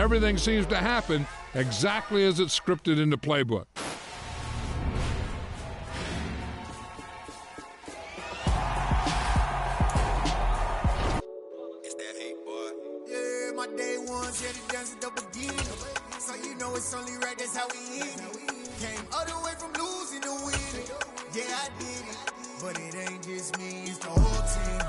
everything seems to happen exactly as it's scripted in the playbook. It's only right, that's how we eat it. Came all the way from losing to winning. Yeah, I did it, but it ain't just me, it's the whole team.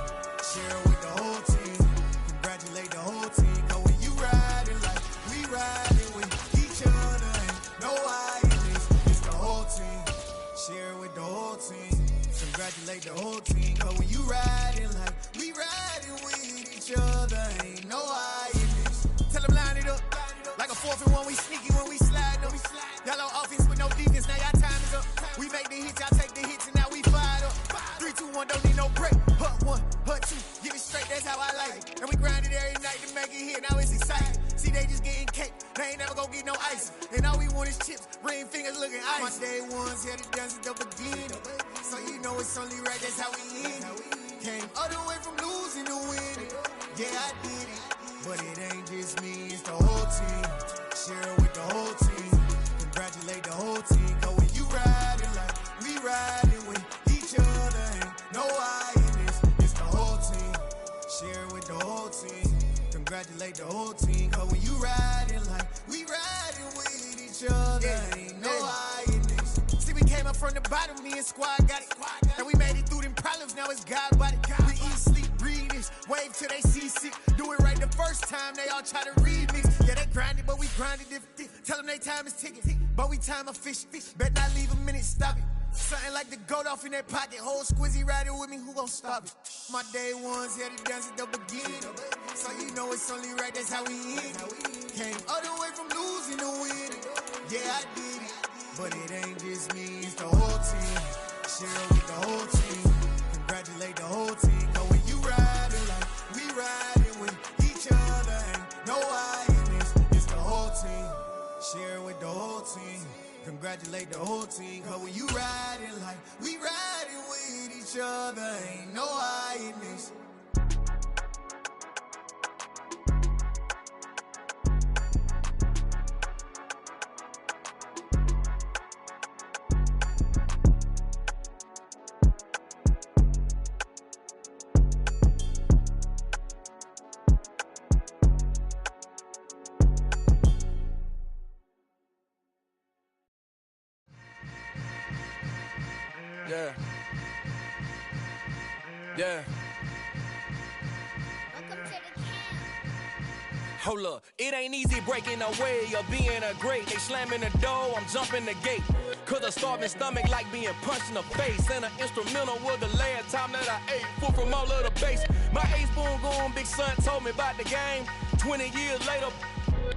Share with the whole team. Congratulate the whole team. Cause when you riding like we riding with each other, ain't no I in this, it's the whole team. Share with the whole team. Congratulate the whole team. Cause when you riding like we riding with each other, ain't no I in this. Tell them line it up. Like a 4th and 1, we sneaky when we slide up. Y'all on offense with no defense, now y'all time is up. We make the hits, y'all take the hits, and now we fired up. 3, 2, 1, don't need no break. Hut 1, hut 2, get it straight, that's how I like it. And we grind it every night to make it hit, now it's exciting. See, they just getting cake, they ain't never gonna get no ice. And all we want is chips, ring fingers looking ice. My day ones here to dance it up again. So you know it's only right, that's how we end. Came all the way from losing to winning. Yeah, I did it. But it ain't just me, it's the whole team. Share with the whole team. Congratulate the whole team. Cause when you riding like we riding with each other, ain't no I in this, it's the whole team. Share with the whole team. Congratulate the whole team. Cause when you riding like we riding with each other, ain't no I in this. See, we came up from the bottom, me and squad got it. And we made it through them problems, now it's God body. We eat, sleep, breathe this, wave till they see sick. Do it right the first time, they all try to remix. Yeah, they grinded, but we grinded different. Tell them they time is ticking, but we time a fish. Bet not leave a minute, stop it. Something like the goat off in that pocket. Whole squizzy riding with me, who gon' stop it? My day ones here to dance at the beginning. So you know it's only right, that's how we end. Came all the way from losing to winning. Yeah, I did it, but it ain't just me, it's the whole team. Share with the whole team. Congratulate the whole team. Cause when you riding like we riding with each other, ain't no I in this, it's the whole team. Share with the whole team. Congratulate the whole team. Cause when you riding like we riding with each other, ain't no I in this. Yeah. Yeah. Hold up, it ain't easy breaking away or being a great. They slamming the door, I'm jumping the gate. Cause a starving stomach like being punched in the face. And an instrumental was the last time that I ate. Food from all of the bass. My ace spoon going, big son told me about the game. 20 years later,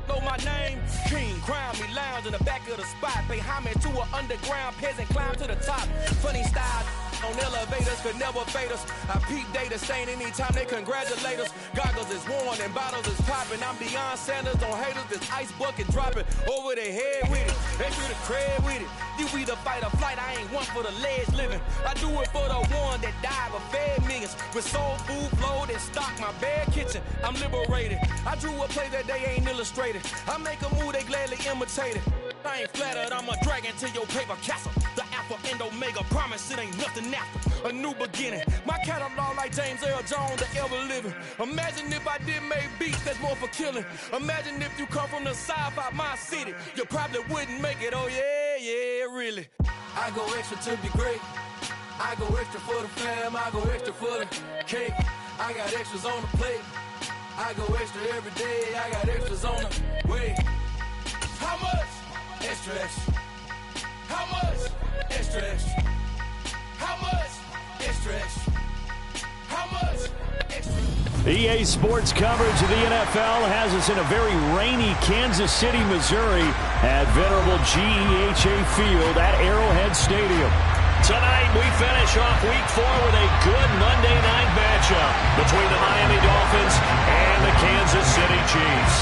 know my name. King, crown me, lounge in the back of the spot. Pay homage to an underground peasant, climb to the top. Funny style on elevators could never fade us. I peep data stain anytime they congratulate us. Goggles is worn and bottles is popping. I'm Deion Sanders on haters, this ice bucket dropping over their head with it. They feel the cred with it. You either fight or flight, I ain't one for the ledge living. I do it for the one that died but fed millions. With soul food flowed and stocked my bad kitchen. I'm liberated. I drew a play that they ain't illustrated. I make a move, they gladly imitate it. I ain't flattered, I'm a dragon to your paper castle. The Alpha and Omega, promise it ain't nothing after. A new beginning. My catalog like James Earl Jones, the ever living. Imagine if I did make beats that's more for killing. Imagine if you come from the south out my city. You probably wouldn't make it, oh yeah, yeah, really. I go extra to be great. I go extra for the fam, I go extra for the cake. I got extras on the plate. I go extra every day, I got extras on the way. How much? Extra, extra. How much? Extra, extra. How much? Extra, extra. How much? Extra. EA Sports coverage of the NFL has us in a very rainy Kansas City, Missouri at venerable GEHA Field at Arrowhead Stadium. Tonight, we finish off Week 4 with a good Monday night matchup between the Miami Dolphins and the Kansas City Chiefs.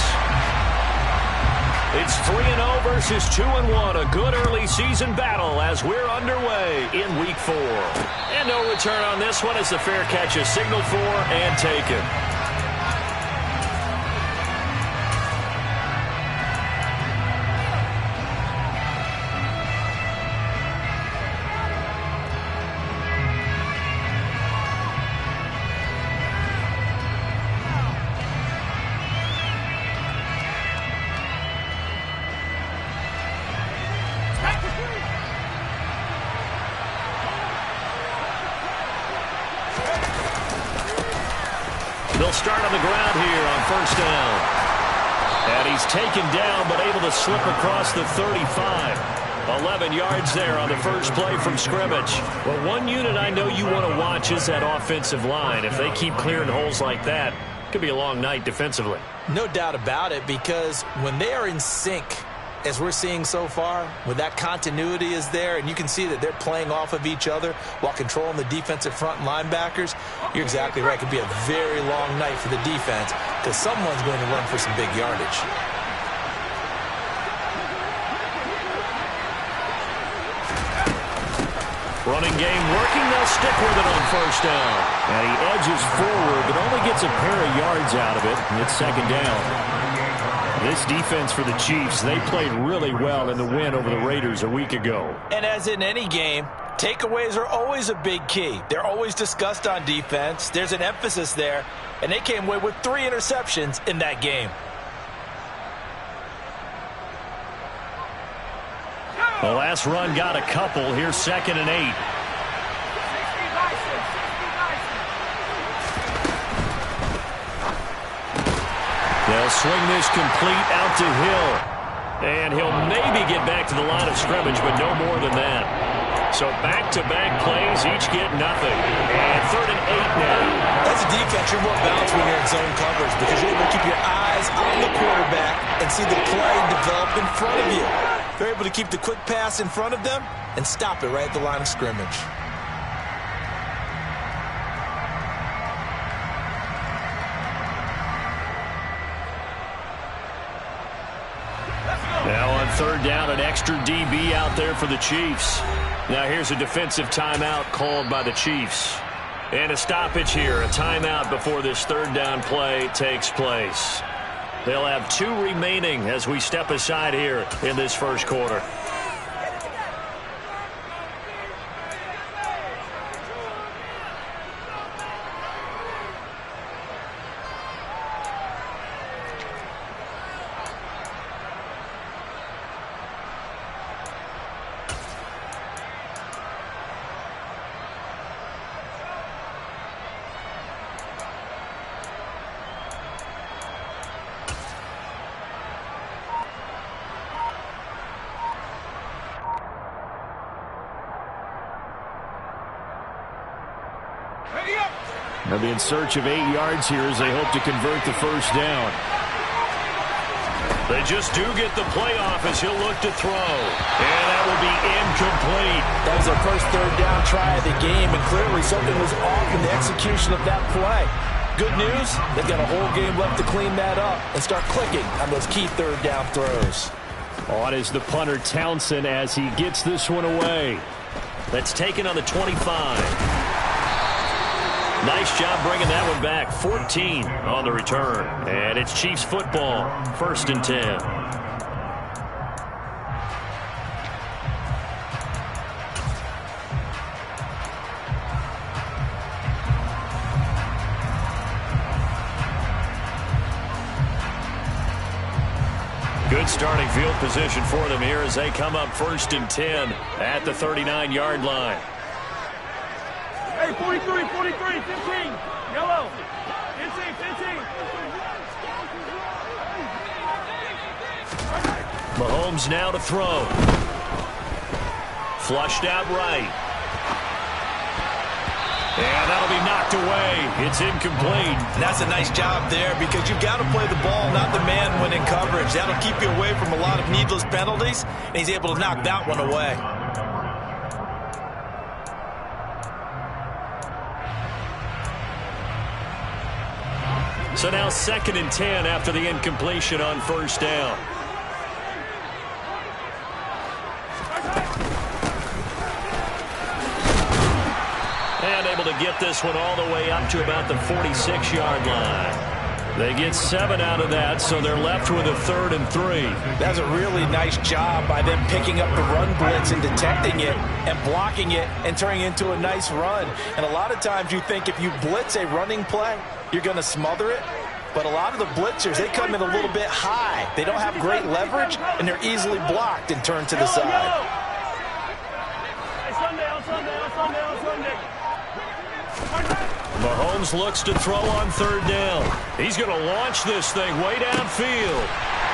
It's 3-0 versus 2-1, a good early season battle as we're underway in Week 4. And no return on this one as the fair catch is signaled for and taken. start on the ground here on first down. And he's taken down but able to slip across the 35. 11 yards there on the first play from scrimmage. Well, one unit I know you want to watch is that offensive line. If they keep clearing holes like that, it could be a long night defensively. No doubt about it, because when they are in sync, as we're seeing so far, when that continuity is there and you can see that they're playing off of each other while controlling the defensive front linebackers, you're exactly right. It could be a very long night for the defense because someone's going to run for some big yardage. Running game working. They'll stick with it on first down. And he edges forward, but only gets a pair of yards out of it. It's second down. This defense for the Chiefs, they played really well in the win over the Raiders a week ago. And as in any game, takeaways are always a big key. They're always discussed on defense. There's an emphasis there. And they came away with 3 interceptions in that game. The last run got a couple. Here's 2nd and 8. They'll swing this complete out to Hill. And he'll maybe get back to the line of scrimmage, but no more than that. So back-to-back plays, each get nothing. And 3rd and 8 now. As a defense, you're more balanced when you're in zone coverage because you're able to keep your eyes on the quarterback and see the play develop in front of you. They're able to keep the quick pass in front of them and stop it right at the line of scrimmage. Now on 3rd down, an extra DB out there for the Chiefs. Now here's a defensive timeout called by the Chiefs. And a stoppage here, a timeout before this 3rd down play takes place. They'll have 2 remaining as we step aside here in this first quarter. They'll be in search of 8 yards here as they hope to convert the first down. They just do get the playoff as he'll look to throw. And that will be incomplete. That was their first 3rd down try of the game, and clearly something was off in the execution of that play. Good news, they've got a whole game left to clean that up and start clicking on those key 3rd down throws. On is the punter Townsend as he gets this one away. That's taken on the 25. Nice job bringing that one back. 14 on the return. And it's Chiefs football. 1st and 10. Good starting field position for them here as they come up 1st and 10 at the 39-yard line. Hey, 43, 43, 15, yellow, 15, 15. Mahomes now to throw. Flushed out right. And that'll be knocked away. It's incomplete. And that's a nice job there because you've got to play the ball, not the man when in coverage. That'll keep you away from a lot of needless penalties, and he's able to knock that one away. So now 2nd and 10 after the incompletion on 1st down. And able to get this one all the way up to about the 46-yard line. They get 7 out of that, so they're left with a 3rd and 3. That's a really nice job by them picking up the run blitz and detecting it and blocking it and turning it into a nice run. And a lot of times you think if you blitz a running play, you're going to smother it. But a lot of the blitzers, they come in a little bit high. They don't have great leverage, and they're easily blocked and turned to the side. Hey, Sunday, on Sunday, on Sunday, on Sunday. Mahomes looks to throw on third down. He's going to launch this thing way downfield.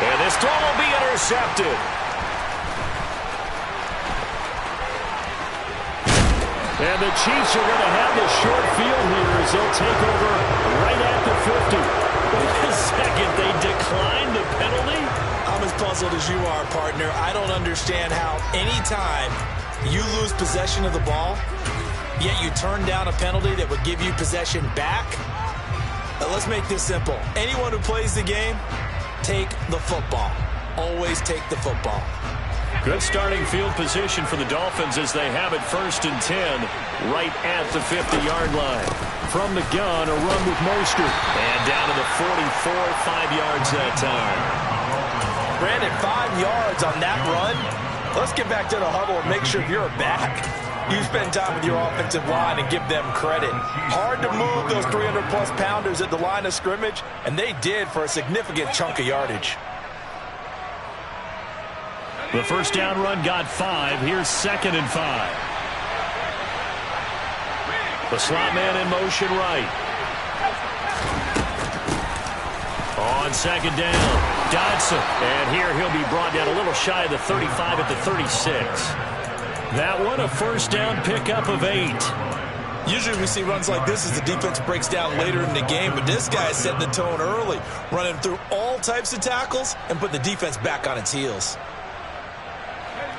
And this throw will be intercepted. And the Chiefs are going to have this short field here as they'll take over right at the 50. Wait a second, they declined the penalty? I'm as puzzled as you are, partner. I don't understand how anytime you lose possession of the ball, yet you turn down a penalty that would give you possession back. Let's make this simple. Anyone who plays the game, take the football. Always take the football. Good starting field position for the Dolphins as they have it 1st and 10 right at the 50-yard line. From the gun, a run with Mostert. And down to the 44, 5 yards that time. Brandon, 5 yards on that run. Let's get back to the huddle and make sure you're back. You spend time with your offensive line and give them credit. Hard to move those 300-plus pounders at the line of scrimmage, and they did for a significant chunk of yardage. The first down run got 5. Here's 2nd and 5. The slot man in motion right. On 2nd down, Dodson. And here he'll be brought down a little shy of the 35 at the 36. That one a first down pickup of 8. Usually we see runs like this as the defense breaks down later in the game, but this guy is setting the tone early, running through all types of tackles and put the defense back on its heels.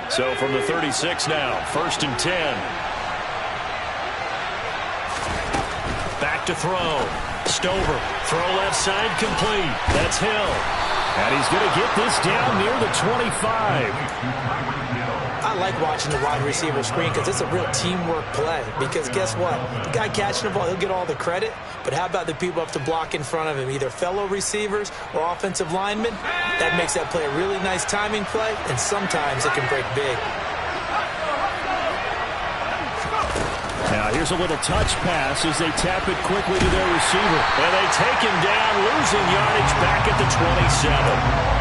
So from the 36 now, 1st and 10. Back to throw. Stover, throw left side complete. That's Hill. And he's going to get this down near the 25. I like watching the wide receiver screen because it's a real teamwork play. Because guess what? The guy catching the ball, he'll get all the credit. But how about the people up to block in front of him, either fellow receivers or offensive linemen? That makes that play a really nice timing play, and sometimes it can break big. Now here's a little touch pass as they tap it quickly to their receiver. And they take him down, losing yardage back at the 27.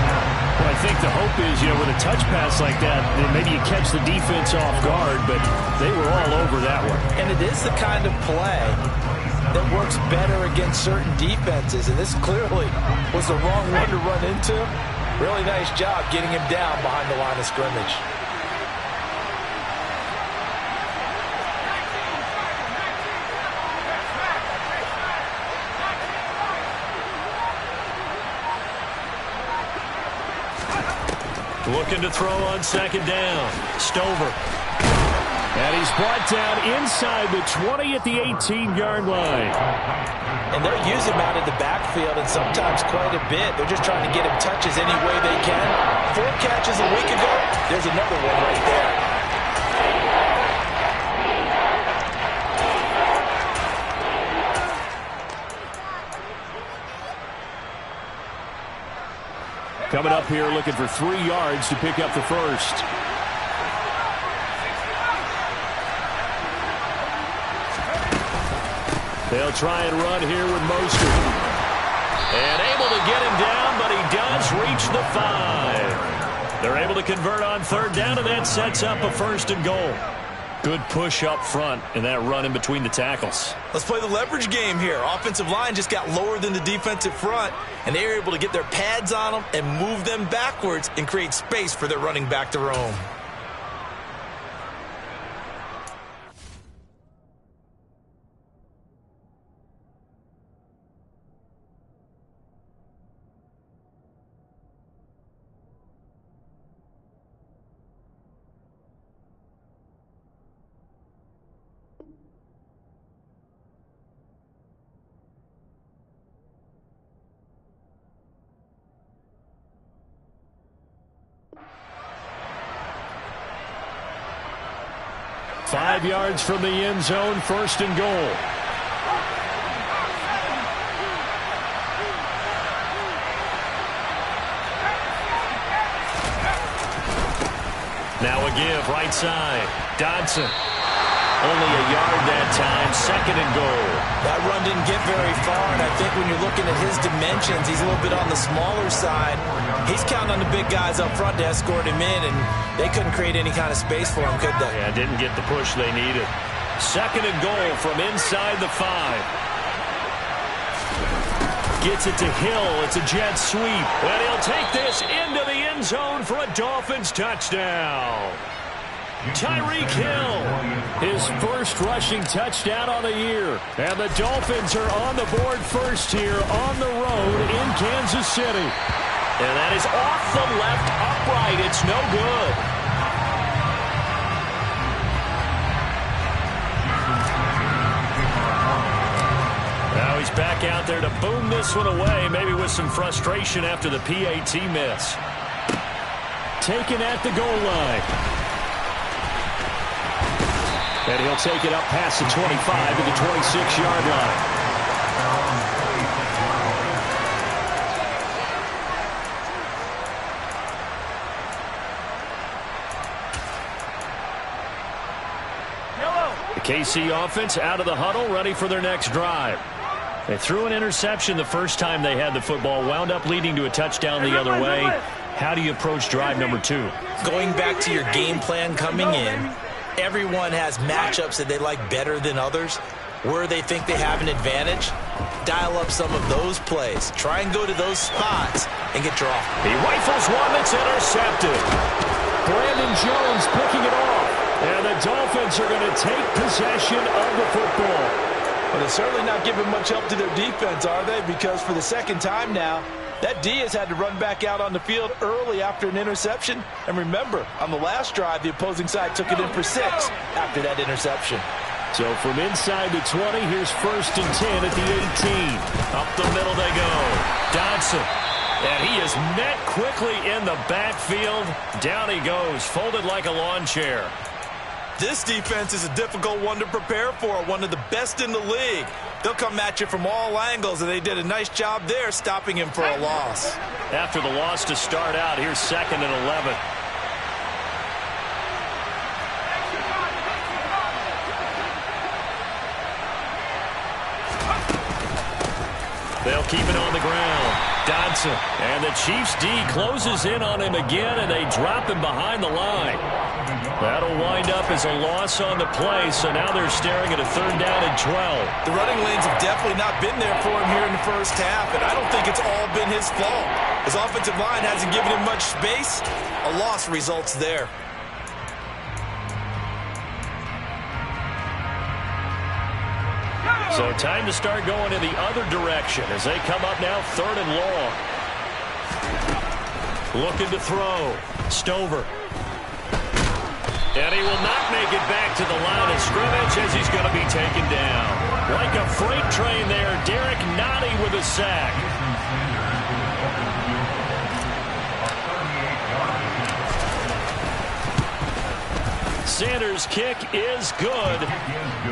Well, I think the hope is, with a touch pass like that, maybe you catch the defense off guard, but they were all over that one. And it is the kind of play that works better against certain defenses, and this clearly was the wrong one to run into. Really nice job getting him down behind the line of scrimmage. Looking to throw on 2nd down. Stover. And he's brought down inside the 20 at the 18-yard line. And they'll use him out in the backfield, and sometimes quite a bit. They're just trying to get him touches any way they can. 4 catches a week ago. There's another one right there. Coming up here looking for 3 yards to pick up the first. They'll try and run here with Mostert. And able to get him down, but he does reach the 5. They're able to convert on 3rd down, and that sets up a 1st and goal. Good push up front in that run in between the tackles. Let's play the leverage game here. Offensive line just got lower than the defensive front, and they were able to get their pads on them and move them backwards and create space for their running back to roam. Five yards from the end zone, 1st and goal. Now a give, right side. Dodson. Only a yard that time, 2nd and goal. That run didn't get very far, and I think when you're looking at his dimensions, he's a little bit on the smaller side. He's counting on the big guys up front to escort him in, and they couldn't create any kind of space for him, could they? Yeah, didn't get the push they needed. 2nd and goal from inside the 5. Gets it to Hill. It's a jet sweep. And he'll take this into the end zone for a Dolphins touchdown. Tyreek Hill, his first rushing touchdown on the year. And the Dolphins are on the board first here on the road in Kansas City. And that is off the left upright. It's no good. Now he's back out there to boom this one away, maybe with some frustration after the PAT miss. Taken at the goal line. And he'll take it up past the 25 to the 26-yard line. The KC offense out of the huddle, ready for their next drive. They threw an interception the first time they had the football, wound up leading to a touchdown the other way. How do you approach drive number 2? Going back to your game plan coming in, everyone has matchups that they like better than others. Where they think they have an advantage, dial up some of those plays. Try and go to those spots and get your off. He rifles one that's intercepted. Brandon Jones picking it off. And the Dolphins are going to take possession of the football. But they're certainly not giving much help to their defense, are they? Because for the second time now, that D has had to run back out on the field early after an interception. And remember, on the last drive, the opposing side took it in for 6 after that interception. So from inside the 20, here's 1st and 10 at the 18. Up the middle they go. Dodson. And he is met quickly in the backfield. Down he goes, folded like a lawn chair. This defense is a difficult one to prepare for, one of the best in the league. They'll come at you from all angles, and they did a nice job there stopping him for a loss. After the loss to start out, here's 2nd and 11. They'll keep it on the ground. Dodson. And the Chiefs D closes in on him again, and they drop him behind the line. That'll wind up as a loss on the play, so now they're staring at a 3rd down and 12. The running lanes have definitely not been there for him here in the first half, and I don't think it's all been his fault. His offensive line hasn't given him much space. A loss results there. So time to start going in the other direction as they come up now 3rd and long. Looking to throw. Stover. And he will not make it back to the line of scrimmage as he's going to be taken down. Like a freight train there, Derek Nottie with a sack. Sanders' kick is good.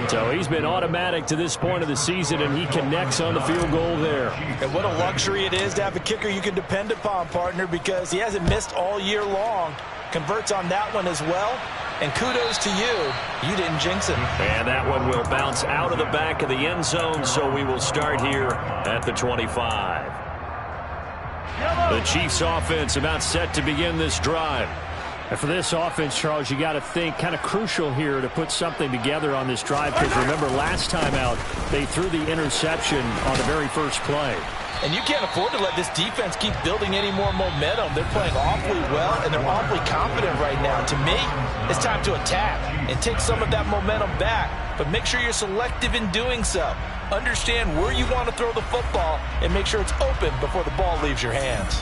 So he's been automatic to this point of the season, and he connects on the field goal there. And what a luxury it is to have a kicker you can depend upon, partner, because he hasn't missed all year long. Converts on that one as well. And kudos to you. You didn't jinx him. And that one will bounce out of the back of the end zone, so we will start here at the 25. The Chiefs offense about set to begin this drive. And for this offense, Charles, you got to think kind of crucial here to put something together on this drive, because remember last time out they threw the interception on the very first play. And you can't afford to let this defense keep building any more momentum. They're playing awfully well, and they're awfully confident right now. To me, it's time to attack and take some of that momentum back. But make sure you're selective in doing so. Understand where you want to throw the football and make sure it's open before the ball leaves your hands.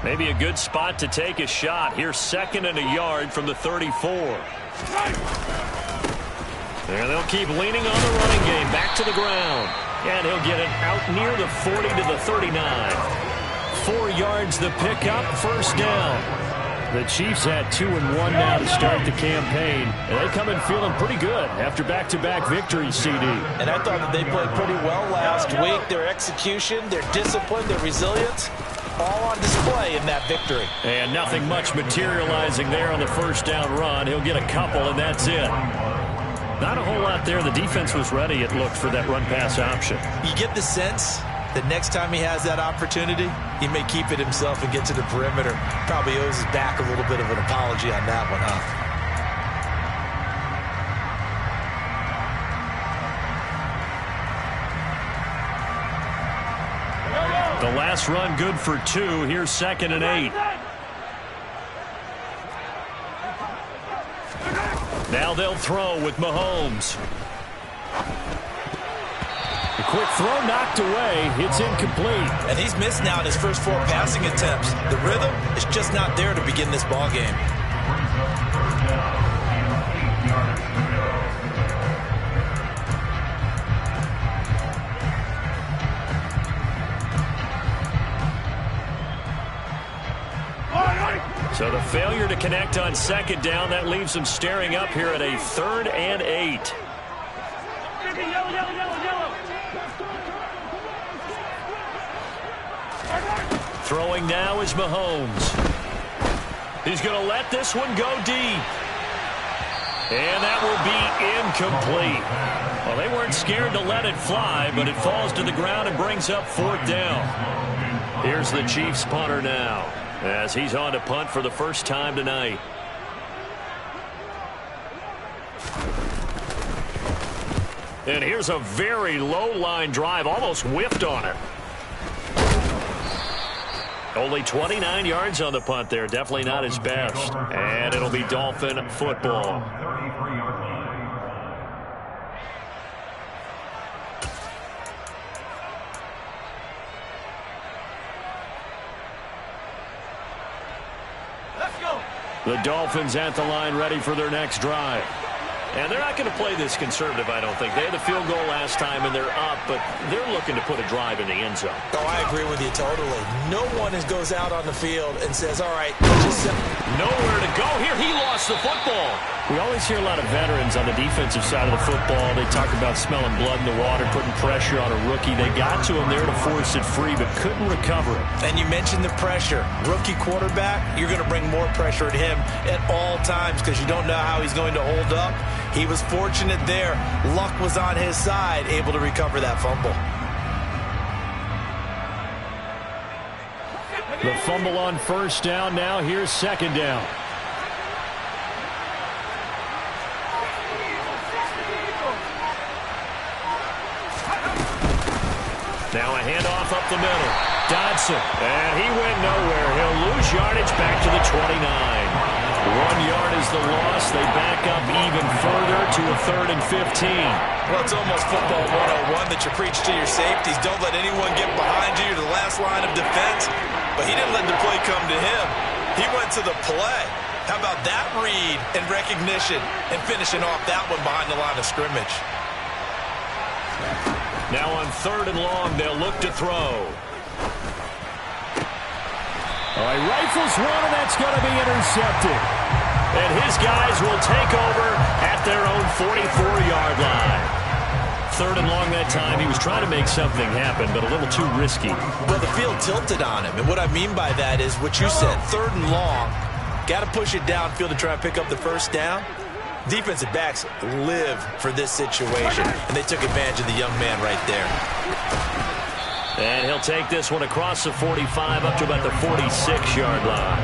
Maybe a good spot to take a shot. Here's 2nd and a yard from the 34. And they'll keep leaning on the running game. Back to the ground. And he'll get it out near the 40 to the 39. 4 yards the pickup, 1st down. The Chiefs had 2-1 now to start the campaign, and they come in feeling pretty good after back-to-back victories, CD. And I thought that they played pretty well last week. Their execution, their discipline, their resilience, all on display in that victory. And nothing much materializing there on the first down run. He'll get a couple, and that's it. Not a whole lot there. The defense was ready, it looked, for that run-pass option. You get the sense that next time he has that opportunity, he may keep it himself and get to the perimeter. Probably owes his back a little bit of an apology on that one, huh? The last run good for 2. Here's 2nd and 8. Now they'll throw with Mahomes. The quick throw knocked away. It's incomplete. And he's missed now in his first 4 passing attempts. The rhythm is just not there to begin this ball game. So the failure to connect on 2nd down, that leaves them staring up here at a 3rd and 8. Throwing now is Mahomes. He's going to let this one go deep. And that will be incomplete. Well, they weren't scared to let it fly, but it falls to the ground and brings up 4th down. Here's the Chiefs punter now, as he's on to punt for the first time tonight. And here's a very low line drive, almost whiffed on it. Only 29 yards on the punt there. Definitely not his best. And it'll be Dolphin football. Let's go. The Dolphins at the line, ready for their next drive. And they're not going to play this conservative, I don't think. They had the field goal last time, and they're up, but they're looking to put a drive in the end zone. Oh, I agree with you totally. No one goes out on the field and says, all right, just nowhere to go here. He lost the football. We always hear a lot of veterans on the defensive side of the football. They talk about smelling blood in the water, putting pressure on a rookie. They got to him there to force it free, but couldn't recover it. And you mentioned the pressure. Rookie quarterback, you're going to bring more pressure at him at all times because you don't know how he's going to hold up. He was fortunate there. Luck was on his side, able to recover that fumble. The fumble on first down. Now here's 2nd down. Now a handoff up the middle. Dodson, and he went nowhere. He'll lose yardage back to the 29. 1 yard is the loss. They back up even further to a 3rd and 15. Well, it's almost football 101 that you preach to your safeties. Don't let anyone get behind you. You're the last line of defense. But he didn't let the play come to him. He went to the play. How about that read and recognition and finishing off that one behind the line of scrimmage? Now on 3rd and long, they'll look to throw. All right, rifles one, and that's going to be intercepted. And his guys will take over at their own 44-yard line. 3rd and long that time. He was trying to make something happen, but a little too risky. Well, the field tilted on him. And what I mean by that is what you said, 3rd and long. Got to push it downfield to try and pick up the first down. Defensive backs live for this situation, and they took advantage of the young man right there. And he'll take this one across the 45 up to about the 46-yard line.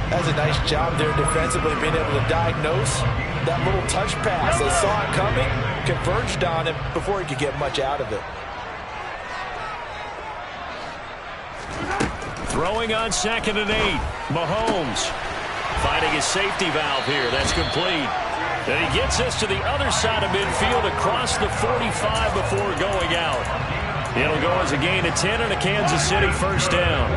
That's a nice job there defensively, being able to diagnose that little touch pass. They saw it coming, converged on him before he could get much out of it. Throwing on 2nd and 8. Mahomes finding his safety valve here. That's complete. And he gets this to the other side of midfield across the 45 before going out. It'll go as a gain of 10 and a Kansas City first down.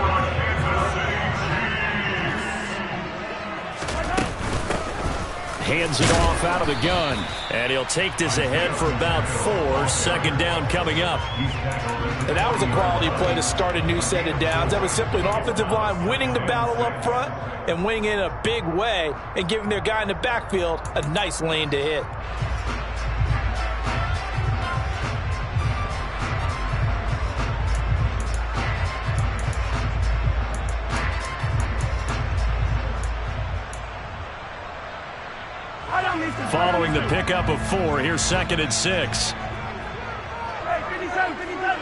hands it off out of the gun. And he'll take this ahead for about 4. Second down coming up. And that was a quality play to start a new set of downs. That was simply an offensive line winning the battle up front and winning it in a big way and giving their guy in the backfield a nice lane to hit. Following the pickup of 4, here's 2nd and 6. Hey, 57, 57.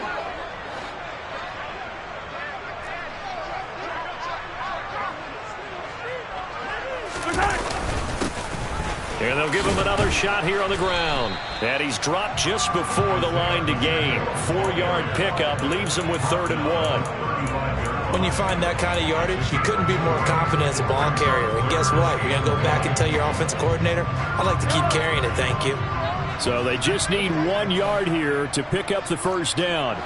And they'll give him another shot here on the ground. And he's dropped just before the line to gain. 4-yard pickup leaves him with 3rd and 1. When you find that kind of yardage, you couldn't be more confident as a ball carrier. And guess what? You're going to go back and tell your offensive coordinator, I'd like to keep carrying it, thank you. So they just need 1 yard here to pick up the first down.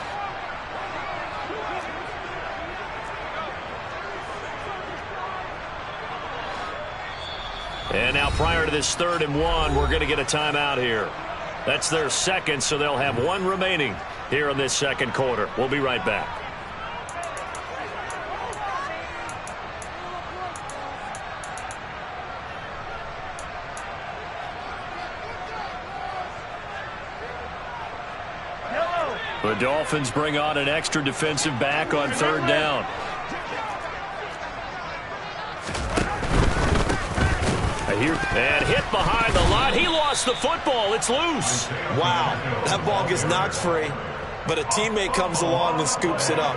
And now prior to this 3rd and 1, we're going to get a timeout here. That's their second, so they'll have 1 remaining here in this second quarter. We'll be right back. The Dolphins bring on an extra defensive back on 3rd down. And hit behind the line. He lost the football. It's loose. Wow, that ball gets knocked free, but a teammate comes along and scoops it up.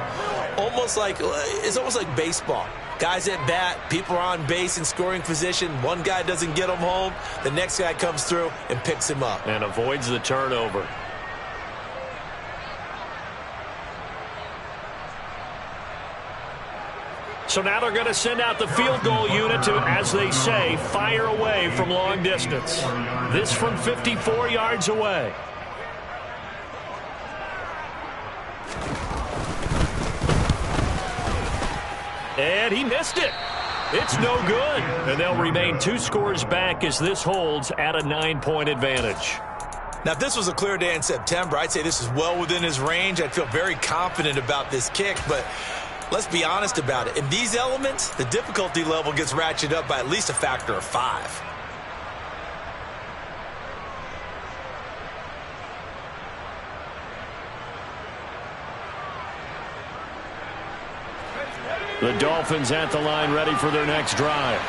It's almost like baseball. Guys at bat, people are on base in scoring position. One guy doesn't get him home. The next guy comes through and picks him up. And avoids the turnover. So now they're going to send out the field goal unit to, as they say, fire away from long distance. This from 54 yards away. And he missed it. It's no good. And they'll remain 2 scores back as this holds at a 9-point advantage. Now, if this was a clear day in September, I'd say this is well within his range. I'd feel very confident about this kick, but let's be honest about it. In these elements, the difficulty level gets ratcheted up by at least a factor of 5. The Dolphins at the line ready for their next drive.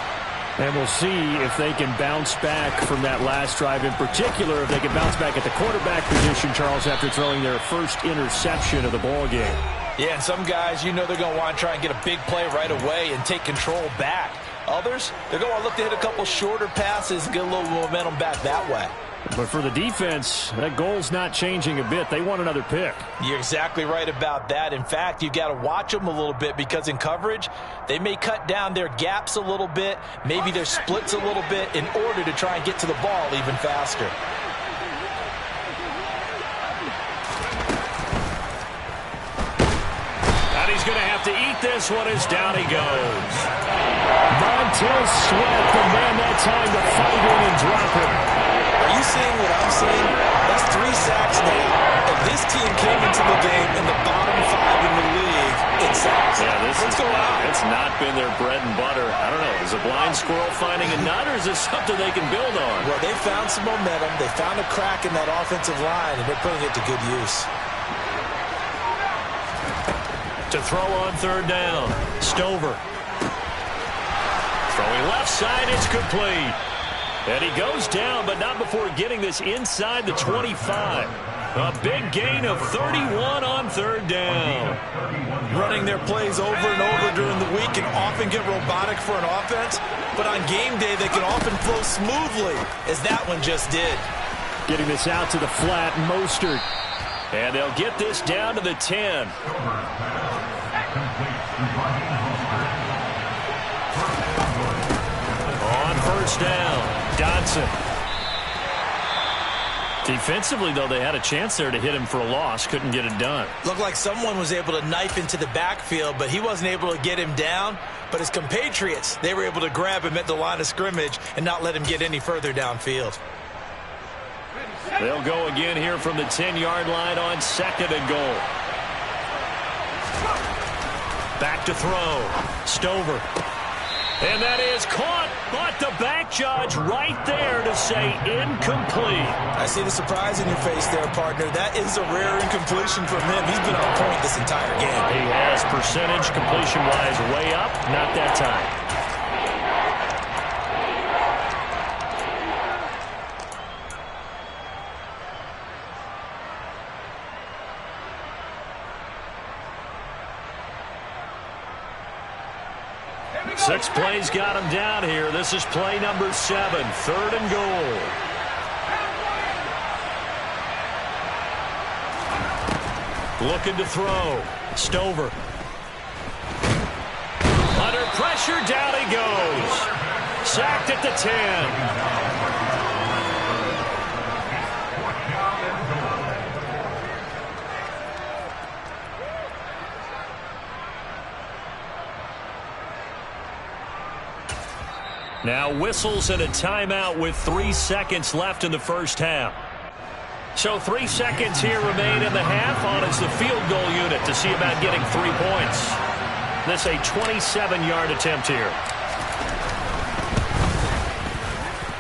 And we'll see if they can bounce back from that last drive. In particular, if they can bounce back at the quarterback position, Charles, after throwing their first interception of the ball game. Yeah, and some guys, they're going to want to try and get a big play right away and take control back. Others, they're going to want to look to hit a couple shorter passes and get a little momentum back that way. But for the defense, that goal's not changing a bit. They want another pick. You're exactly right about that. In fact, you've got to watch them a little bit because in coverage, they may cut down their gaps a little bit, maybe their splits a little bit in order to try and get to the ball even faster. And he's going to have to eat this one as down he goes. Montez Sweat, the man that time to fight in and drop him. Are you seeing what I'm seeing? That's 3 sacks now. And this team came into the game in the bottom 5 in the league in sacks. Yeah, what's going on? It's not been their bread and butter. I don't know. Is a blind squirrel finding a nut, or is this something they can build on? Well, they found some momentum. They found a crack in that offensive line, and they're putting it to good use. To throw on 3rd down. Stover. Throwing left side. It's complete. And he goes down, but not before getting this inside the 25. A big gain of 31 on 3rd down. Running their plays over and over during the week can often get robotic for an offense, but on game day they can often flow smoothly, as that one just did. Getting this out to the flat, Mostert. And they'll get this down to the 10. On 1st down, Dodson. Defensively, though, they had a chance there to hit him for a loss. Couldn't get it done. Looked like someone was able to knife into the backfield, but he wasn't able to get him down. But his compatriots, they were able to grab him at the line of scrimmage and not let him get any further downfield. They'll go again here from the 10-yard line on 2nd and goal. Back to throw. Stover. And that is caught, but the back judge right there to say incomplete. I see the surprise in your face there, partner. That is a rare incompletion from him. He's been on point this entire game. He has percentage completion-wise way up. Not that time. Six plays got him down here. This is play number 7, 3rd and goal. Looking to throw. Stover. Under pressure, down he goes. Sacked at the 10. Now whistles and a timeout with 3 seconds left in the first half. So 3 seconds here remain in the half. On is the field goal unit to see about getting 3 points. This a 27-yard attempt here.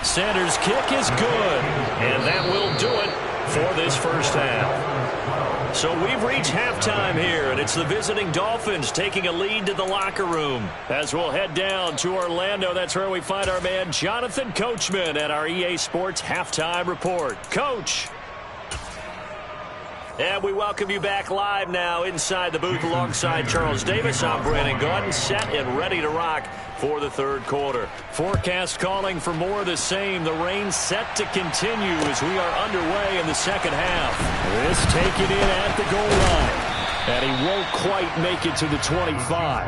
Sanders' kick is good, and that will do it for this first half. So we've reached halftime here, and it's the visiting Dolphins taking a lead to the locker room. As we'll head down to Orlando, that's where we find our man Jonathan Coachman at our EA Sports Halftime Report. Coach. And we welcome you back live now inside the booth alongside Charles Davis. I'm Brandon Gaudin, set and ready to rock for the third quarter. Forecast calling for more of the same. The rain set to continue as we are underway in the second half. This taken in at the goal line. And he won't quite make it to the 25.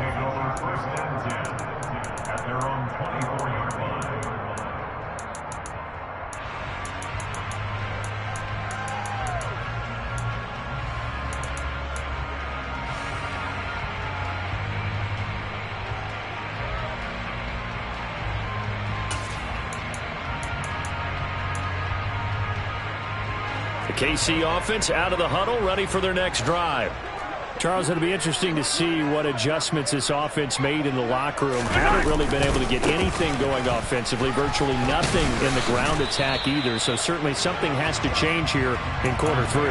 The KC offense out of the huddle, ready for their next drive. Charles, it'll be interesting to see what adjustments this offense made in the locker room. Haven't really been able to get anything going offensively, virtually nothing in the ground attack either, so certainly something has to change here in quarter 3.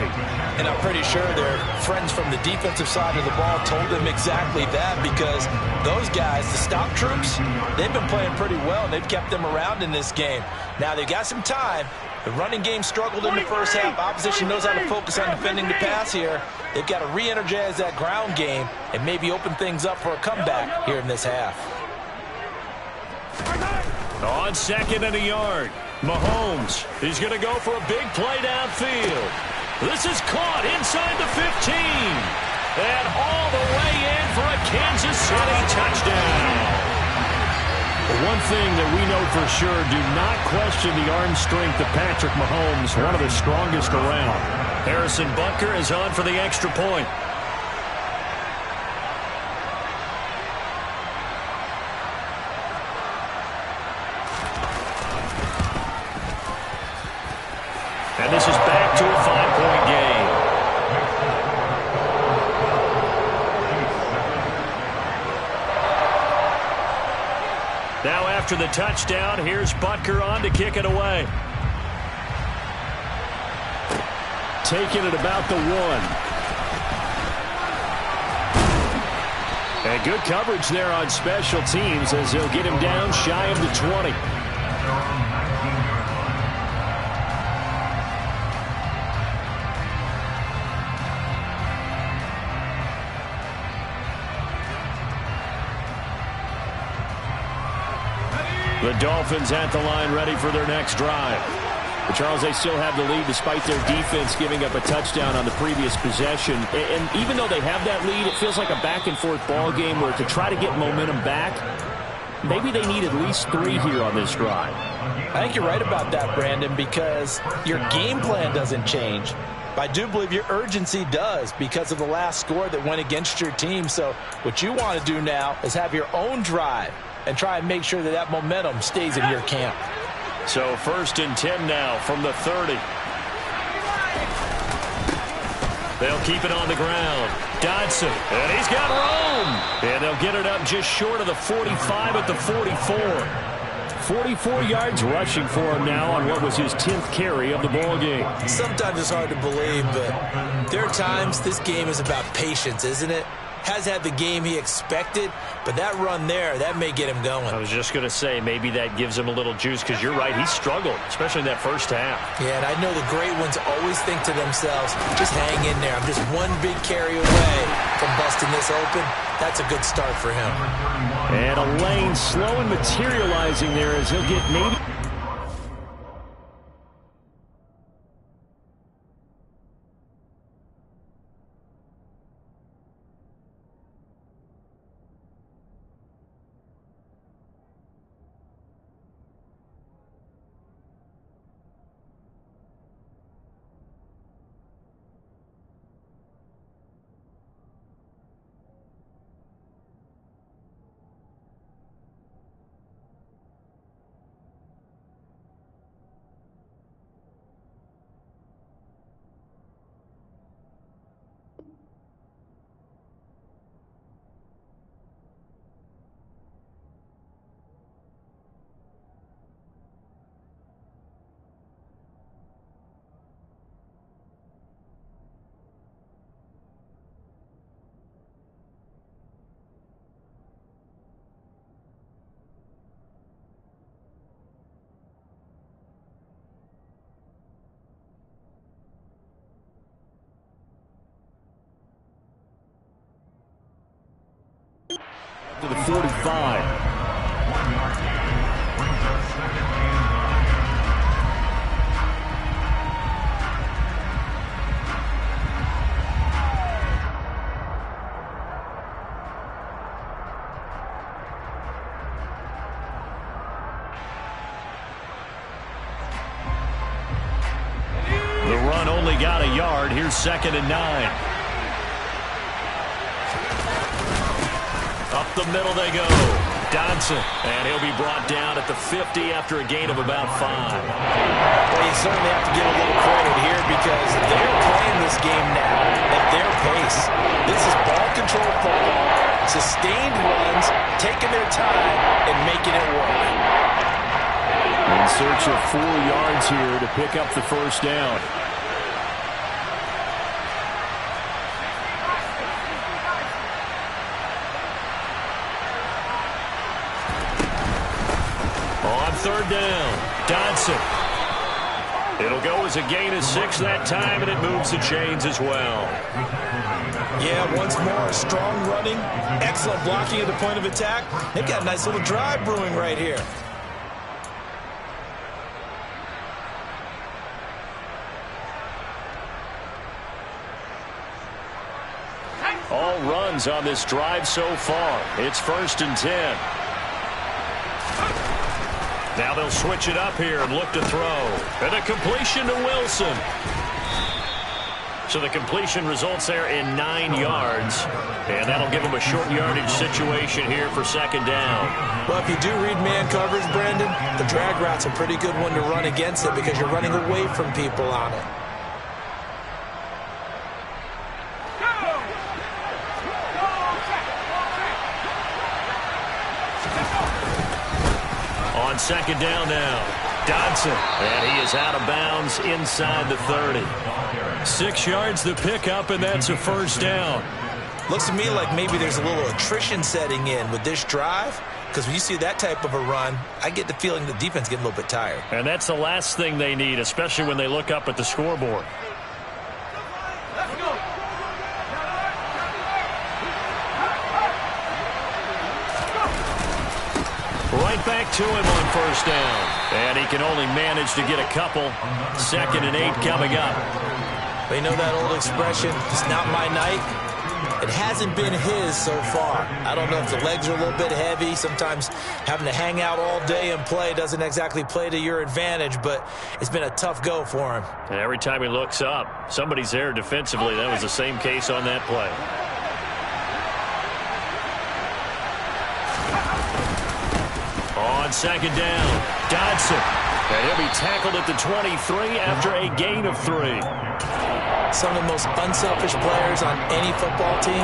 And I'm pretty sure their friends from the defensive side of the ball told them exactly that, because those guys, the stop troops, they've been playing pretty well. They've kept them around in this game. Now they've got some time. The running game struggled in the first half. Opposition knows how to focus on defending the pass here. They've got to re-energize that ground game and maybe open things up for a comeback here in this half. On 2nd and a yard, Mahomes is going to go for a big play downfield. This is caught inside the 15. And all the way in for a Kansas City touchdown. One thing that we know for sure, do not question the arm strength of Patrick Mahomes, one of the strongest around. Harrison Butker is on for the extra point. And this is back to a 5-point game. Now after the touchdown, here's Butker on to kick it away. Taking it about the 1. And good coverage there on special teams as they'll get him down shy of the 20. The Dolphins at the line ready for their next drive. But Charles, they still have the lead despite their defense giving up a touchdown on the previous possession. And even though they have that lead, it feels like a back-and-forth ball game where to try to get momentum back, maybe they need at least 3 here on this drive. I think you're right about that, Brandon, because your game plan doesn't change. But I do believe your urgency does because of the last score that went against your team. So what you want to do now is have your own drive and try and make sure that that momentum stays in your camp. So 1st and 10 now from the 30. They'll keep it on the ground. Dodson, and he's got room. And they'll get it up just short of the 45 at the 44. 44 yards rushing for him now on what was his 10th carry of the ball game. Sometimes it's hard to believe, but there are times this game is about patience, isn't it? Has had the game he expected, but that run there, that may get him going. I was just going to say, maybe that gives him a little juice, because you're right, he struggled, especially in that first half. Yeah, and I know the great ones always think to themselves, just hang in there. I'm just one big carry away from busting this open. That's a good start for him. And a lane slow and materializing there as he'll get maybe... to the 45. The run only got a yard. Here's 2nd and 9. Up the middle they go. Dodson. And he'll be brought down at the 50 after a gain of about 5. Well, you certainly have to give a little credit here because they're playing this game now at their pace. This is ball control football, sustained runs, taking their time and making it work. In search of 4 yards here to pick up the first down. On 3rd down, Dodson. It'll go as a gain of 6 that time, and it moves the chains as well. Yeah, once more, strong running, excellent blocking at the point of attack. They've got a nice little drive brewing right here. All runs on this drive so far. It's 1st and 10. Now they'll switch it up here and look to throw. And a completion to Wilson. So the completion results there in 9 yards. And that'll give them a short yardage situation here for 2nd down. Well, if you do read man coverage, Brandon, the drag route's a pretty good one to run against it because you're running away from people on it. On 2nd down now, Dodson, and he is out of bounds inside the 30. 6 yards the pickup, and that's a 1st down. Looks to me like maybe there's a little attrition setting in with this drive, because when you see that type of a run, I get the feeling the defense getting a little bit tired. And that's the last thing they need, especially when they look up at the scoreboard. Right back to him on 1st down. And he can only manage to get a couple. 2nd and 8 coming up. They know that old expression, it's not my night. It hasn't been his so far. I don't know if the legs are a little bit heavy. Sometimes having to hang out all day and play doesn't exactly play to your advantage, but it's been a tough go for him. And every time he looks up, somebody's there defensively. That was the same case on that play. On second down, Dodson. And he'll be tackled at the 23 after a gain of 3. Some of the most unselfish players on any football team,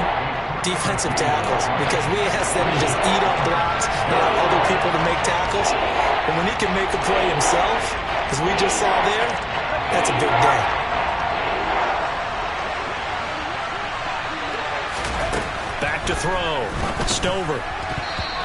defensive tackles, because we ask them to just eat up blocks and allow other people to make tackles. And when he can make a play himself, as we just saw there, that's a big day. Back to throw. Stover.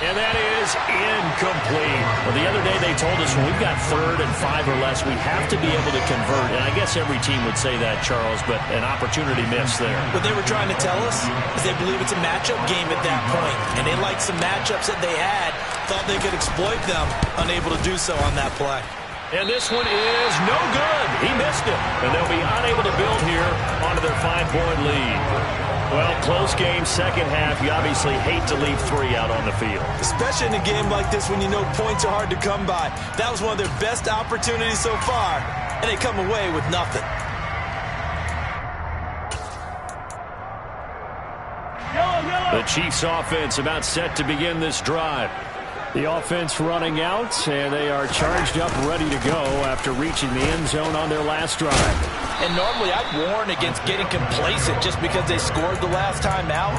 And that is incomplete. Well, the other day they told us when we've got 3rd and 5 or less, we have to be able to convert. And I guess every team would say that, Charles, but an opportunity missed there. What they were trying to tell us is they believe it's a matchup game at that point. And they liked some matchups that they had, thought they could exploit them, unable to do so on that play. And this one is no good. He missed it. And they'll be unable to build here onto their 5-point lead. Well, close game, second half. You obviously hate to leave 3 out on the field. Especially in a game like this when you know points are hard to come by. That was one of their best opportunities so far, and they come away with nothing. The Chiefs offense about set to begin this drive. The offense running out, and they are charged up, ready to go after reaching the end zone on their last drive. And normally I'd warn against getting complacent just because they scored the last time out.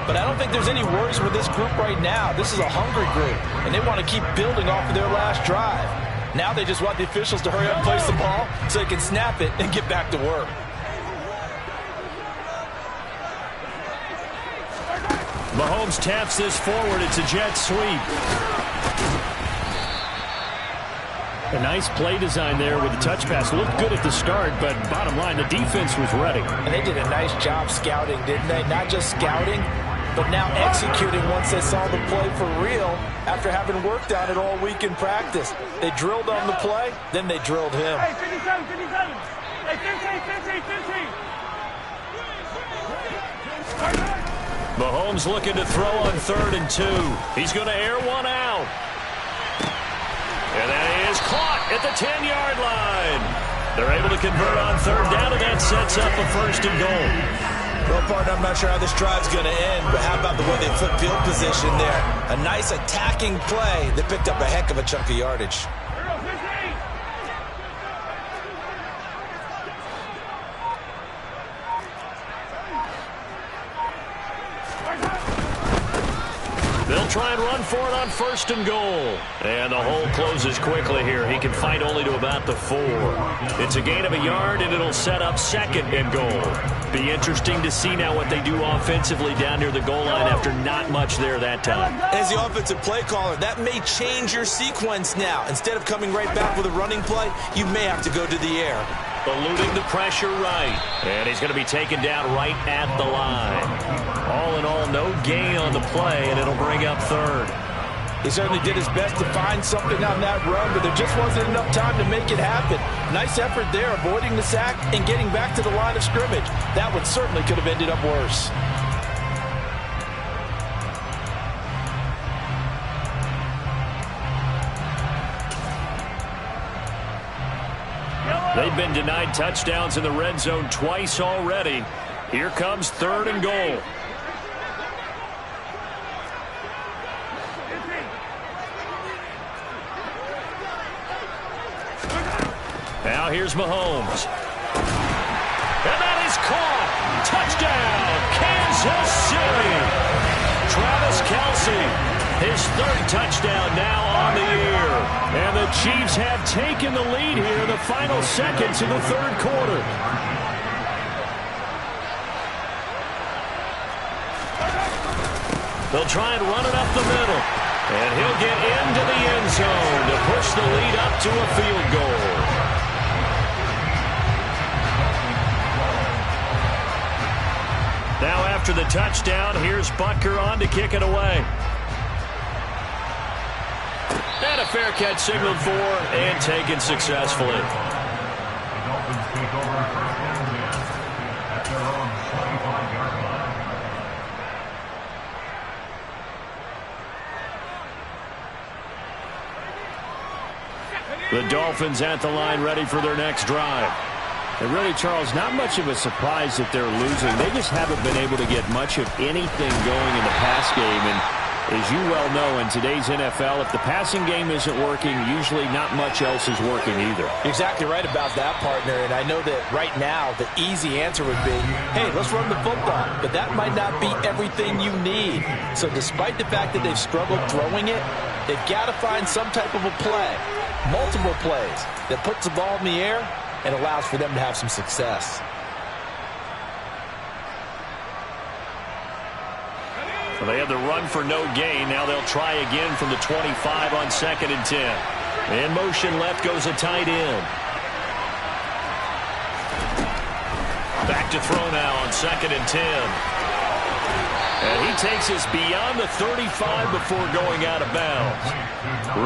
But I don't think there's any worries with this group right now. This is a hungry group, and they want to keep building off of their last drive. Now they just want the officials to hurry up and place the ball so they can snap it and get back to work. Mahomes taps this forward. It's a jet sweep. A nice play design there with the touch pass. Looked good at the start, but bottom line, the defense was ready. And they did a nice job scouting, didn't they? Not just scouting, but now executing once they saw the play for real after having worked on it all week in practice. They drilled on the play, then they drilled him. Hey, 57, 57. Hey, 15, 15, 15. Mahomes looking to throw on 3rd and 2. He's going to air one out. And that is caught at the 10-yard line. They're able to convert on 3rd down, and that sets up a 1st and goal. Well, partner, I'm not sure how this drive's going to end, but how about the way they flip field position there? A nice attacking play that picked up a heck of a chunk of yardage. They'll try and run for it on 1st and goal. And the hole closes quickly here. He can fight only to about the 4. It's a gain of a yard, and it'll set up 2nd and goal. Be interesting to see now what they do offensively down near the goal line after not much there that time. As the offensive play caller, that may change your sequence now. Instead of coming right back with a running play, you may have to go to the air. Eluding the pressure right. And he's going to be taken down right at the line. All in all, no gain on the play, and it'll bring up 3rd. He certainly did his best to find something on that run, but there just wasn't enough time to make it happen. Nice effort there, avoiding the sack and getting back to the line of scrimmage. That one certainly could have ended up worse. They've been denied touchdowns in the red zone twice already. Here comes 3rd and goal. Now here's Mahomes. And that is caught. Touchdown, Kansas City. Travis Kelce, his 3rd touchdown now on the year. And the Chiefs have taken the lead here in the final seconds of the 3rd quarter. They'll try and run it up the middle. And he'll get into the end zone to push the lead up to a field goal. Now after the touchdown, here's Butker on to kick it away. And a fair catch signaled for and taken successfully. The Dolphins at the line ready for their next drive. And really, Charles, not much of a surprise that they're losing. They just haven't been able to get much of anything going in the pass game. And as you well know, in today's NFL, if the passing game isn't working, usually not much else is working either. You're exactly right about that, partner. And I know that right now the easy answer would be, hey, let's run the football. But that might not be everything you need. So despite the fact that they've struggled throwing it, they've got to find some type of a play, multiple plays, that puts the ball in the air and allows for them to have some success. Well, they had the run for no gain. Now they'll try again from the 25 on 2nd and 10. In motion left goes a tight end. Back to throw now on 2nd and 10. And he takes us beyond the 35 before going out of bounds.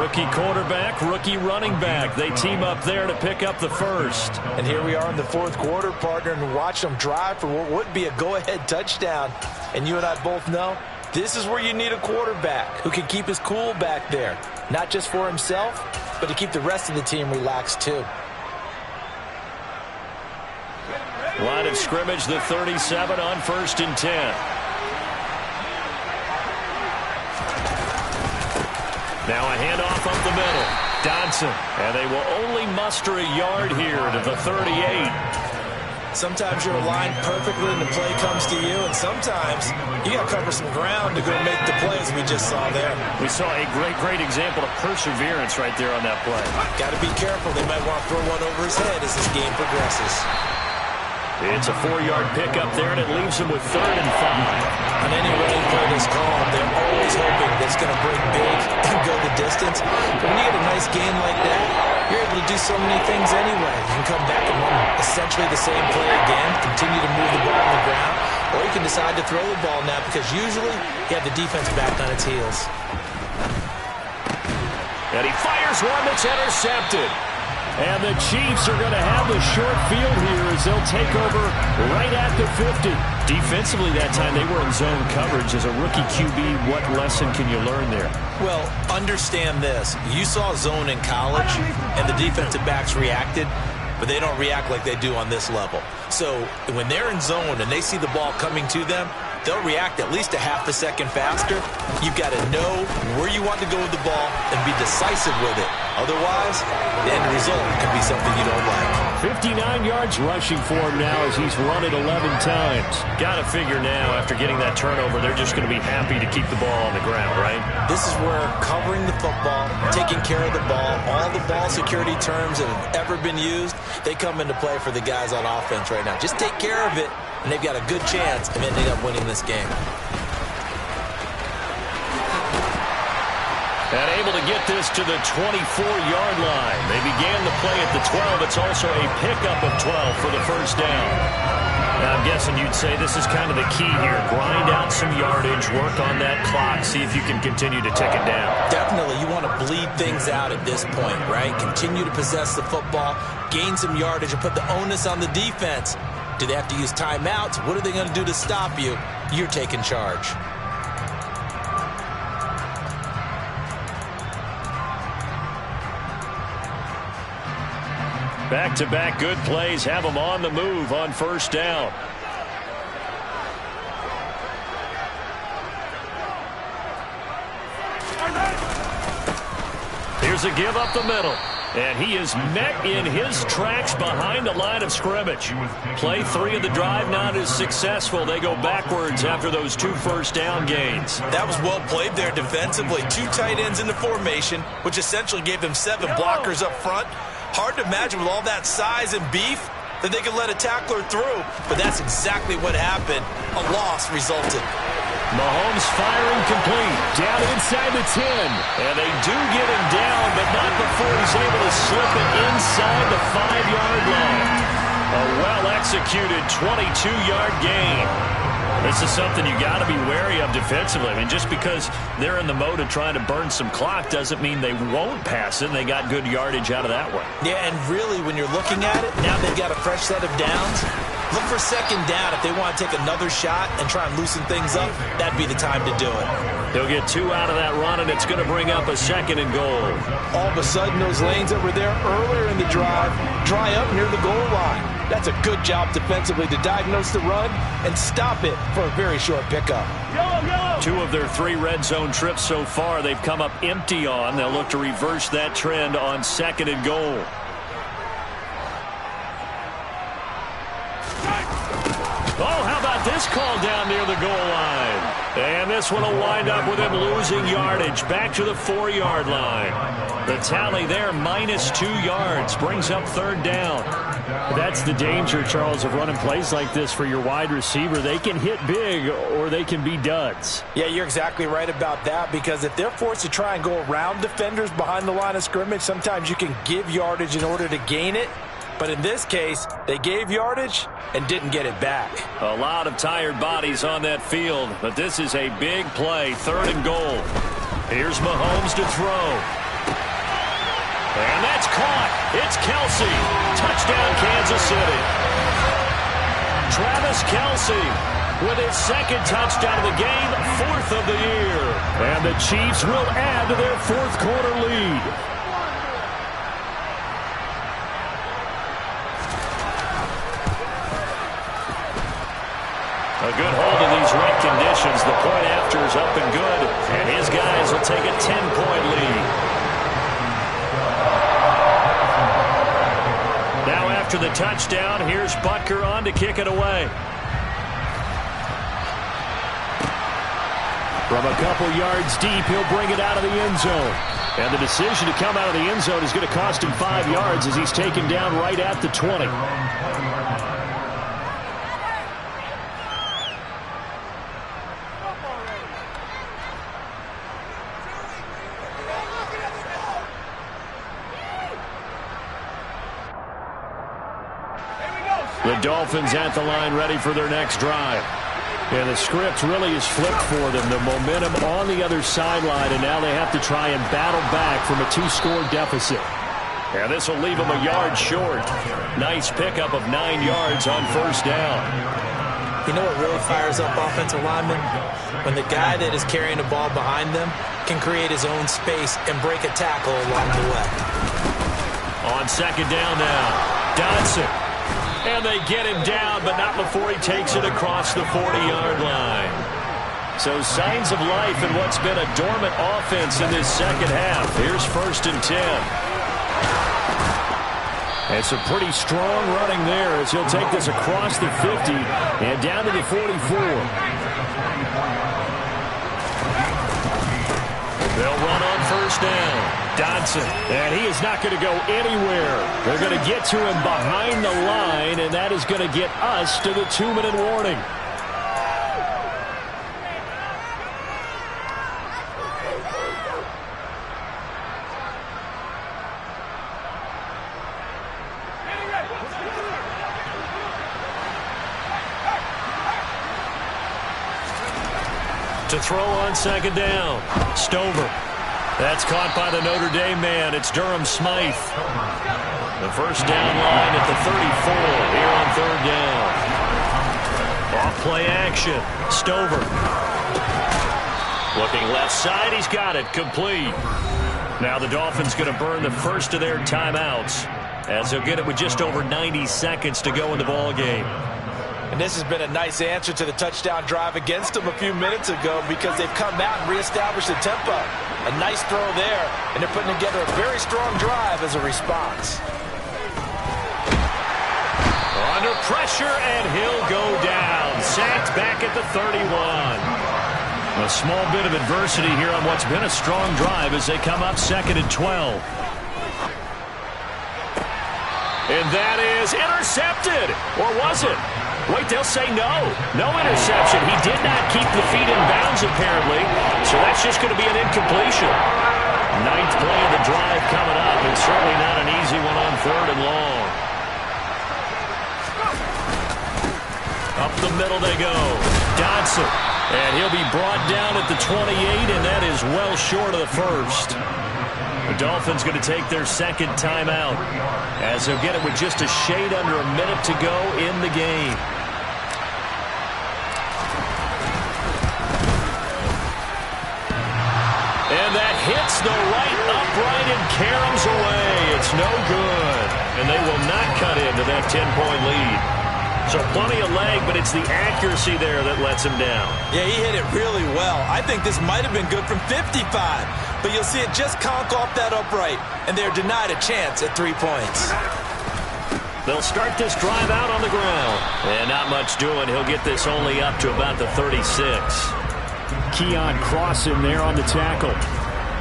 Rookie quarterback, rookie running back. They team up there to pick up the first. And here we are in the 4th quarter, partner, and watch them drive for what would be a go-ahead touchdown. And you and I both know this is where you need a quarterback who can keep his cool back there. Not just for himself, but to keep the rest of the team relaxed too. Line of scrimmage, the 37 on 1st and 10. Now a handoff up the middle. Dodson. And they will only muster a yard here to the 38. Sometimes you're aligned perfectly and the play comes to you, and sometimes you got to cover some ground to go make the plays we just saw there. We saw a great example of perseverance right there on that play. Got to be careful. They might want to throw one over his head as this game progresses. It's a 4-yard pickup there, and it leaves them with 3rd and 5. On any running play that's called, they're always hoping that it's going to break big and go the distance. But when you get a nice game like that, you're able to do so many things anyway. You can come back and run essentially the same play again, continue to move the ball on the ground, or you can decide to throw the ball now because usually you have the defense back on its heels. And he fires one that's intercepted. And the Chiefs are going to have the short field here as they'll take over right at the 50. Defensively that time, they were in zone coverage. As a rookie QB, what lesson can you learn there? Well, understand this. You saw zone in college, and the defensive backs reacted, but they don't react like they do on this level. So when they're in zone and they see the ball coming to them, they'll react at least a half a second faster. You've got to know where you want to go with the ball and be decisive with it. Otherwise, the end result could be something you don't like. 59 yards rushing for him now as he's run it 11 times. Got to figure now, after getting that turnover, they're just going to be happy to keep the ball on the ground, right? This is where covering the football, taking care of the ball, all the ball security terms that have ever been used, they come into play for the guys on offense right now. Just take care of it, and they've got a good chance of ending up winning this game. And able to get this to the 24-yard line. They began the play at the 12. It's also a pickup of 12 for the first down. Now, I'm guessing you'd say this is kind of the key here. Grind out some yardage, work on that clock, see if you can continue to tick it down. Definitely. You want to bleed things out at this point, right? Continue to possess the football, gain some yardage, and put the onus on the defense. Do they have to use timeouts? What are they going to do to stop you? You're taking charge. Back-to-back good plays have them on the move on first down. Here's a give up the middle. And he is met in his tracks behind the line of scrimmage. Play 3 of the drive not as successful. They go backwards after those 2 first down gains. That was well played there defensively. 2 tight ends in the formation, which essentially gave them 7 blockers up front. Hard to imagine with all that size and beef that they could let a tackler through. But that's exactly what happened. A loss resulted. Mahomes firing complete. Down inside the 10. And they do get him down, but not before he's able to slip it inside the 5-yard line. A well-executed 22-yard gain. This is something you got to be wary of defensively. I mean, just because they're in the mode of trying to burn some clock doesn't mean they won't pass it. They got good yardage out of that one. Yeah, and really, when you're looking at it, now they've got a fresh set of downs. Look for second down. If they want to take another shot and try and loosen things up, that'd be the time to do it. He'll get 2 out of that run, and it's going to bring up a 2nd and goal. All of a sudden, those lanes that were there earlier in the drive dry up near the goal line. That's a good job defensively to diagnose the run and stop it for a very short pickup. 2 of their 3 red zone trips so far, they've come up empty on. They'll look to reverse that trend on 2nd and goal. Oh, how about this call down near the goal line? And this one will wind up with him losing yardage back to the 4-yard line. The tally there, -2 yards, brings up 3rd down. That's the danger, Charles, of running plays like this for your wide receiver. They can hit big or they can be duds. Yeah, you're exactly right about that, because if they're forced to try and go around defenders behind the line of scrimmage, sometimes you can give yardage in order to gain it. But in this case, they gave yardage and didn't get it back. A lot of tired bodies on that field, but this is a big play, 3rd and goal. Here's Mahomes to throw. And that's caught. It's Kelsey. Touchdown, Kansas City. Travis Kelsey with his 2nd touchdown of the game, 4th of the year. And the Chiefs will add to their 4th quarter lead. A good hold in these wet conditions. The point after is up and good, and his guys will take a 10-point lead. Now after the touchdown, here's Butker on to kick it away. From a couple yards deep, he'll bring it out of the end zone. And the decision to come out of the end zone is going to cost him 5 yards as he's taken down right at the 20. The Dolphins at the line, ready for their next drive. And the script really is flipped for them. The momentum on the other sideline, and now they have to try and battle back from a 2-score deficit. And this will leave them a yard short. Nice pickup of 9 yards on 1st down. You know what really fires up offensive linemen? When the guy that is carrying the ball behind them can create his own space and break a tackle along the way. On 2nd down now, Dodson. And they get him down, but not before he takes it across the 40-yard line. So signs of life in what's been a dormant offense in this 2nd half. Here's 1st and 10. And some pretty strong running there as he'll take this across the 50 and down to the 44. They'll run on 1st down. Dodson, and he is not going to go anywhere. They're going to get to him behind the line, and that is going to get us to the 2-minute warning. To throw on 2nd down, Stover. That's caught by the Notre Dame man. It's Durham Smythe. The 1st down line at the 34 here on 3rd down. Off-play action. Stover. Looking left side. He's got it. Complete. Now the Dolphins going to burn the 1st of their timeouts as they'll get it with just over 90 seconds to go in the ball game. And this has been a nice answer to the touchdown drive against them a few minutes ago, because they've come out and reestablished the tempo. A nice throw there, and they're putting together a very strong drive as a response. Under pressure, and he'll go down. Sacked back at the 31. A small bit of adversity here on what's been a strong drive as they come up 2nd and 12. And that is intercepted. Or was it? Wait, they'll say no. No interception. He did not keep the feet in bounds, apparently. So that's just going to be an incompletion. 9th play of the drive coming up, and certainly not an easy one on 3rd and long. Up the middle they go. Dodson. And he'll be brought down at the 28, and that is well short of the 1st. The Dolphins going to take their 2nd timeout as they'll get it with just a shade under a minute to go in the game. And that hits the right upright and caroms away. It's no good. And they will not cut into that 10-point lead. So plenty of leg, but it's the accuracy there that lets him down. Yeah, he hit it really well. I think this might have been good from 55. But you'll see it just conk off that upright. And they're denied a chance at 3 points. They'll start this drive out on the ground. And not much doing. He'll get this only up to about the 36. Keon Cross in there on the tackle.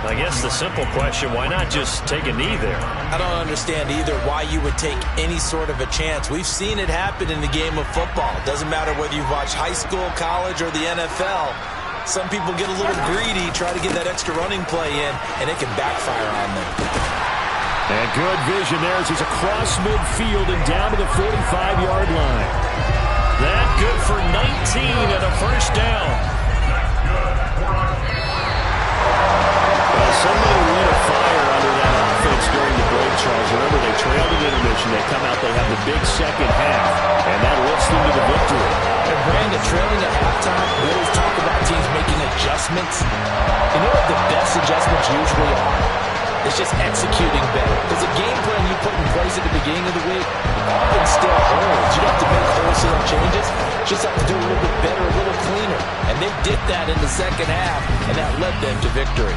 I guess the simple question, why not just take a knee there? I don't understand either why you would take any sort of a chance. We've seen it happen in the game of football. It doesn't matter whether you've watched high school, college, or the NFL. Some people get a little greedy, try to get that extra running play in, and it can backfire on them. And good vision there as he's across midfield and down to the 45-yard line. That good for 19 and a first down. Well, somebody lit a fire under that offense during the break, Charles. Remember, they trailed in intermission. They come out, they have the big second half, and that lifts them to the victory. And Brandon, trailing at halftime, we always talk about teams making adjustments. You know what the best adjustments usually are? It's just executing better. Because the game plan you put in place at the beginning of the week often still holds. You don't have to make wholesale changes. Just have to do a little bit better, a little cleaner. And they did that in the second half, and that led them to victory.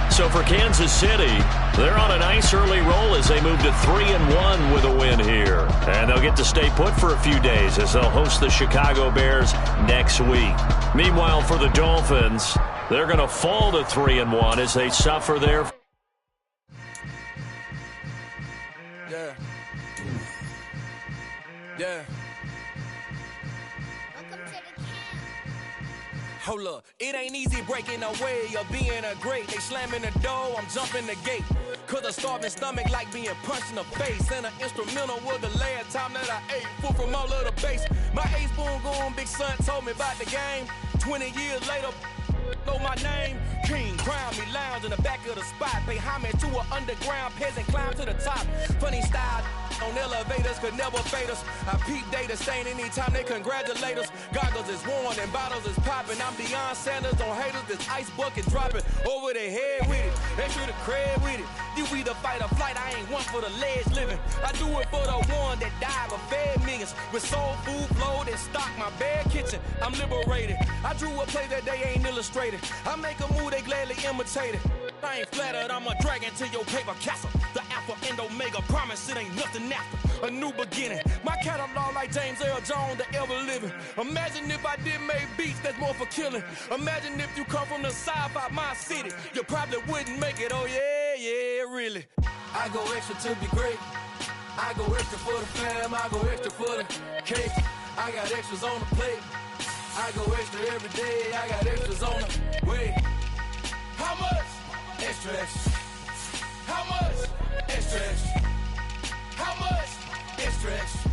So for Kansas City, they're on a nice early roll as they move to 3-1 with a win here. And they'll get to stay put for a few days as they'll host the Chicago Bears next week. Meanwhile, for the Dolphins, they're going to fall to 3-1 as they suffer their... Yeah. Yeah. Hold up, it ain't easy breaking away or being a great. They slamming the door, I'm jumping the gate. Cause a starving stomach like being punched in the face. And an instrumental was the last time that I ate food from all of the base. My A-spoon going big son told me about the game. 20 years later, know my name. King, crown me, lounge in the back of the spot. Pay homage to an underground peasant, climb to the top. Funny style on elevators could never fade us. I peep data stain anytime they congratulate us. Goggles is worn and bottles is popping. I'm Deion Sanders on haters, this ice bucket dropping over their head with it. They should have cred with it. You either fight or flight, I ain't one for the ledge living. I do it for the one that died but fed millions. With soul food flowed and stock my bad kitchen. I'm liberated. I drew a play that they ain't illustrated. I make a move, they gladly imitate it. I ain't flattered, I'm a dragon to your paper castle. The Alpha and Omega, promise it ain't nothing after. A new beginning. My catalog like James Earl Jones, the ever living. Imagine if I did make beats that's more for killing. Imagine if you come from the south out my city. You probably wouldn't make it, oh yeah, really. I go extra to be great. I go extra for the fam, I go extra for the cake. I got extras on the plate. I go extra every day, I got extras on the way. How much? Extra, extra. How much? Extra, extra. How much? Extra, extra.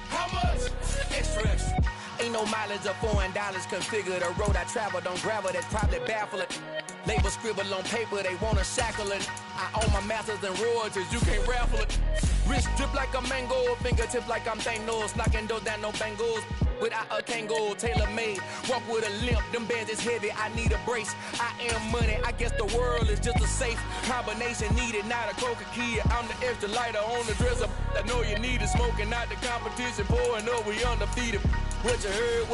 How much? Extra, extra. Ain't no mileage of $4 configure the road I travel. Don't gravel, that's probably baffling. Label scribble on paper, they wanna shackle it. I own my masters and royalties, you can't raffle it. Wrist drip like a mango, fingertip like I'm Thanos. Knocking doors down, no bangles. Without a Kango, tailor-made. Walk with a limp, them bands is heavy, I need a brace. I am money, I guess the world is just a safe combination needed, not a coca key. I'm the extra lighter on the dresser. I know you need it, smoking out the competition, pouring up, we undefeated. What you heard,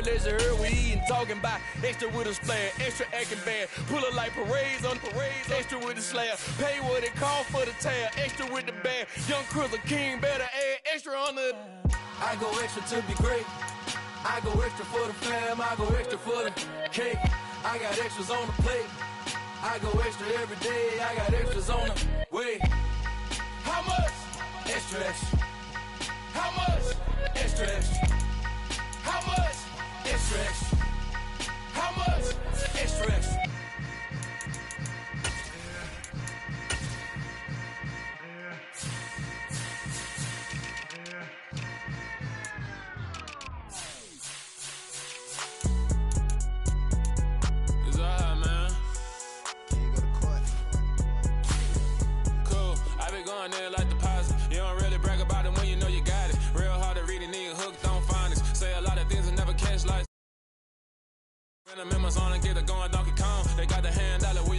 let's you heard, we eating, talking about extra with a splash, extra acting bad. Pull it like parades on parades, extra with the slab. Pay what it cost for the tab, extra with the bag. Young Chris, a king, better add extra on the... I go extra to be great. I go extra for the fam, I go extra for the cake. I got extras on the plate. I go extra every day, I got extras on the way. How much? Extra, extra. How much? Extra, extra. How much? Extra, extra. How much? Extra, extra. Going there like deposit. You don't really brag about it when you know you got it. Real hard to read a nigga hooked on phonics. Say a lot of things and never catch like niggas going Donkey Kong. They got the hand dollar.